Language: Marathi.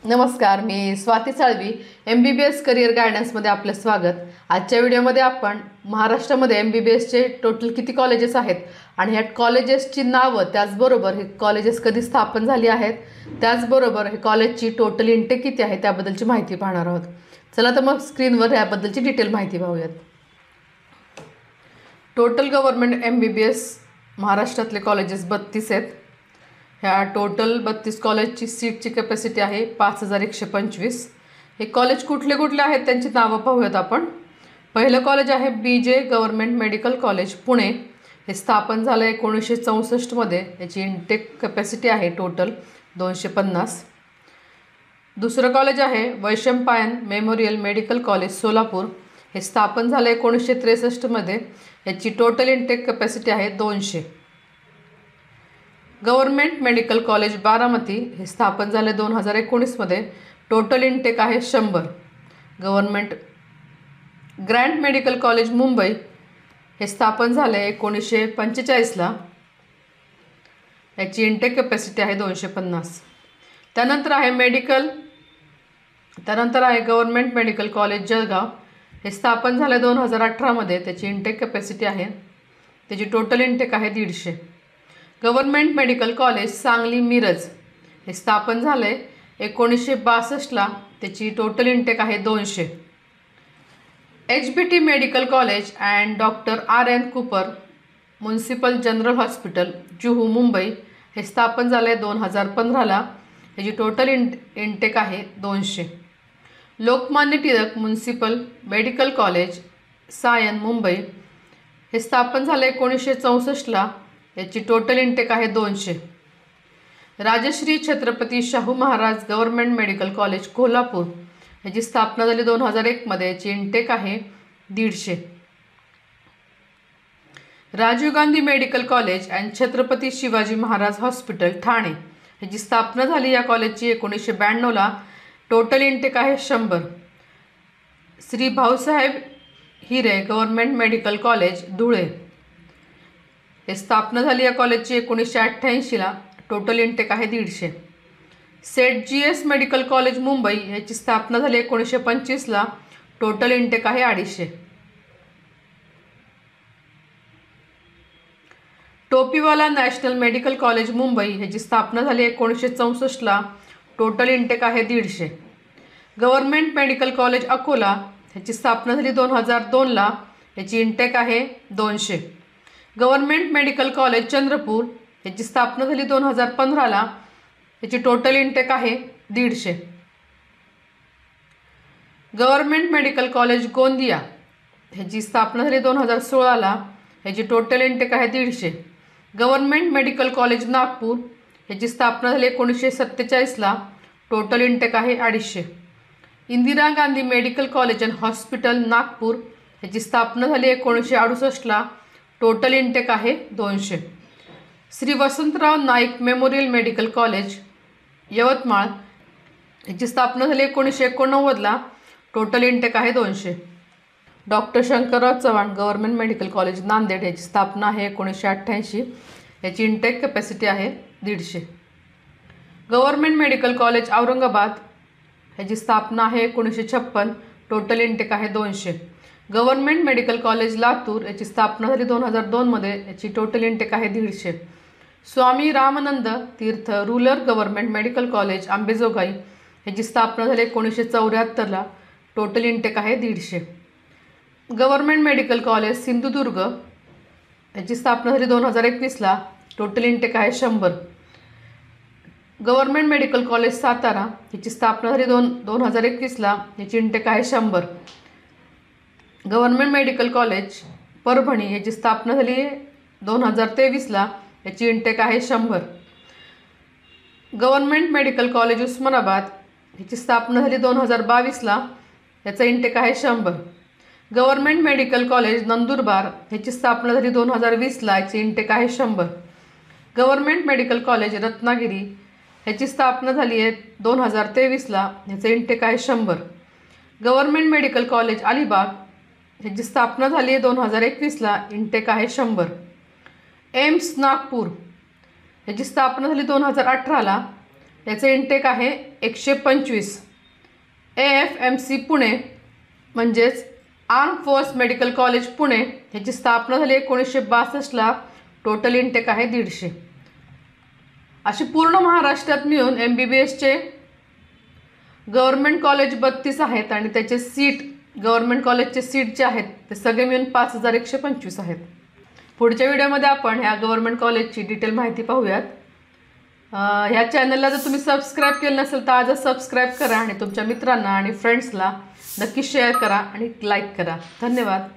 नमस्कार, मी स्वाती साळवी MBBS करिअर गायडन्समध्ये आपले स्वागत। आजच्या व्हिडिओमध्ये आपण महाराष्ट्रामध्ये MBBSचे टोटल किती कॉलेजेस आहेत आणि ह्या कॉलेजेसची नावं, त्याचबरोबर हे कॉलेजेस कधी स्थापन झाली आहेत, त्याचबरोबर हे कॉलेजची टोटल इंटेक किती आहे त्याबद्दलची माहिती पाहणार आहोत। चला तर मग स्क्रीनवर याबद्दलची डिटेल माहिती पाहूयात। टोटल गव्हर्नमेंट MBBS महाराष्ट्रातले कॉलेजेस 32 आहेत। ह्या टोटल 32 कॉलेजची सीटची कॅपॅसिटी आहे 5125। हे कॉलेज कुठले कुठले आहेत त्यांची नावं पाहूयात आपण। पहिलं कॉलेज आहे BJ government medical college Pune. हे स्थापन झालं 1964 मध्ये। याची इंटेक कॅपॅसिटी आहे टोटल 250। दुसरं कॉलेज आहे Vaishampayan memorial medical college Solapur. हे स्थापन झालं 1963 मध्ये। याची टोटल इंटेक कॅपॅसिटी आहे 200। गव्हर्नमेंट मेडिकल कॉलेज बारामती हे स्थापन झाले 2019 मध्ये। टोटल इंटेक आहे 100। Government Grant medical college Mumbai हे स्थापन झाले 1945 ला। याची इंटेक कॅपॅसिटी आहे 250। त्यानंतर आहे गव्हर्नमेंट मेडिकल कॉलेज जळगाव। हे स्थापन झाले 2018 मध्ये। त्याची इंटेक कॅपॅसिटी आहे, त्याची टोटल इंटेक आहे 150। Government medical college Sangli Miraj हे स्थापन झाले 1962 ला। त्याची टोटल इंटेक आहे 200। HBT medical college and doctor RN Cooper municipal general hospital Juhu Mumbai हे स्थापन झाले 2015 ला। याची टोटल इंटेक आहे 200। Lokmanya Tilak municipal medical college Sion Mumbai हे स्थापन झाले 1964 ला। याची टोटल इंटेक आहे 200। Rajshree Chhatrapati Shahu Maharaj government medical college Kolhapur याची स्थापना झाली 2001 मध्ये। याची इंटेक आहे 150। Rajiv Gandhi medical college and Chhatrapati Shivaji Maharaj hospital Thane याची स्थापना झाली या कॉलेजची 1992 ला। टोटल इंटेक आहे 100। Shri Bhausaheb Hire government medical college Dhule हे स्थापना झाली या कॉलेजची 1988 ला। टोटल इंटेक आहे 150। Set GS medical college Mumbai याची स्थापना झाली 1925 ला। टोटल इंटेक आहे 250। Topiwala national medical college Mumbai याची स्थापना झाली 1964 ला। टोटल इंटेक आहे 150। गव्हर्नमेंट मेडिकल कॉलेज अकोला याची स्थापना झाली 2002 ला। याची इंटेक आहे 200। गव्हर्नमेंट मेडिकल कॉलेज चंद्रपूर याची स्थापना झाली 2015 ला। याची टोटल इंटेक आहे 150। गव्हर्नमेंट मेडिकल कॉलेज गोंदिया याची स्थापना झाली 2016 ला। याची टोटल इंटेक आहे 150। गव्हर्नमेंट मेडिकल कॉलेज नागपूर याची स्थापना झाली 1947 ला। टोटल इंटेक आहे 250। Indira Gandhi medical college and hospital Nagpur याची स्थापना झाली 1968 ला। टोटल इंटेक आहे 200। Shri Vasantrao Naik memorial medical college Yavatmal याची स्थापना झाली 1989 ला। टोटल इंटेक आहे 200। Doctor Shankarrao Chavan government medical college Nanded याची स्थापना आहे 1988। याची इंटेक कॅपॅसिटी आहे 150। गव्हर्नमेंट मेडिकल कॉलेज औरंगाबाद याची स्थापना आहे 1956। टोटल इंटेक आहे 200। गव्हर्नमेंट मेडिकल कॉलेज लातूर याची स्थापना झाली 2002 मध्ये। याची टोटल इंटेक आहे 150। Swami Ramanand Tirth rural government medical college Ambejogai याची स्थापना झाली 1974 ला। टोटल इंटेक आहे 150। गव्हर्नमेंट मेडिकल कॉलेज सिंधुदुर्ग याची स्थापना झाली 2021 ला। टोटल इंटेक आहे 100। गव्हर्नमेंट मेडिकल कॉलेज सातारा याची स्थापना झाली 2021 ला। याची इंटेक आहे 100। गव्हर्नमेंट मेडिकल कॉलेज परभणी याची स्थापना झाली 2023 ला। याची इंटेक आहे 100। गव्हर्नमेंट मेडिकल कॉलेज उस्मानाबाद याची स्थापना झाली 2022 ला। याचा इंटेक आहे 100। गव्हर्नमेंट मेडिकल कॉलेज नंदुरबार याची स्थापना झाली 2020 ला। याची इंटेक आहे 100। गव्हर्नमेंट मेडिकल कॉलेज रत्नागिरी याची स्थापना झाली आहे 2023 ला। याचा इंटेक आहे 100। गव्हर्नमेंट मेडिकल कॉलेज अलिबाग याची स्थापना झाली आहे 2021 ला। इंटेक आहे 100। एम्स नागपूर याची स्थापना झाली 2018 ला। याचे इंटेक आहे 125. AFMC पुणे म्हणजेच arm force medical college Pune ह्याची स्थापना झाली 1962ला. टोटल इंटेक आहे 150. अशी पूर्ण महाराष्ट्रात मिळून MBBSचे गव्हर्नमेंट कॉलेज 32 आहेत आणि त्याचे सीट गव्हर्नमेंट कॉलेजचे सीट जे आहेत ते सगळे मिळून 5125 आहेत. पुढच्या व्हिडिओमध्ये आपण ह्या गव्हर्नमेंट कॉलेजची डिटेल माहिती पाहूयात. ह्या चॅनलला जर तुम्ही सबस्क्राईब केलं नसेल तर आजच सबस्क्राईब करा आणि तुमच्या मित्रांना आणि फ्रेंड्सला नक्की शेअर करा आणि लाईक करा. धन्यवाद.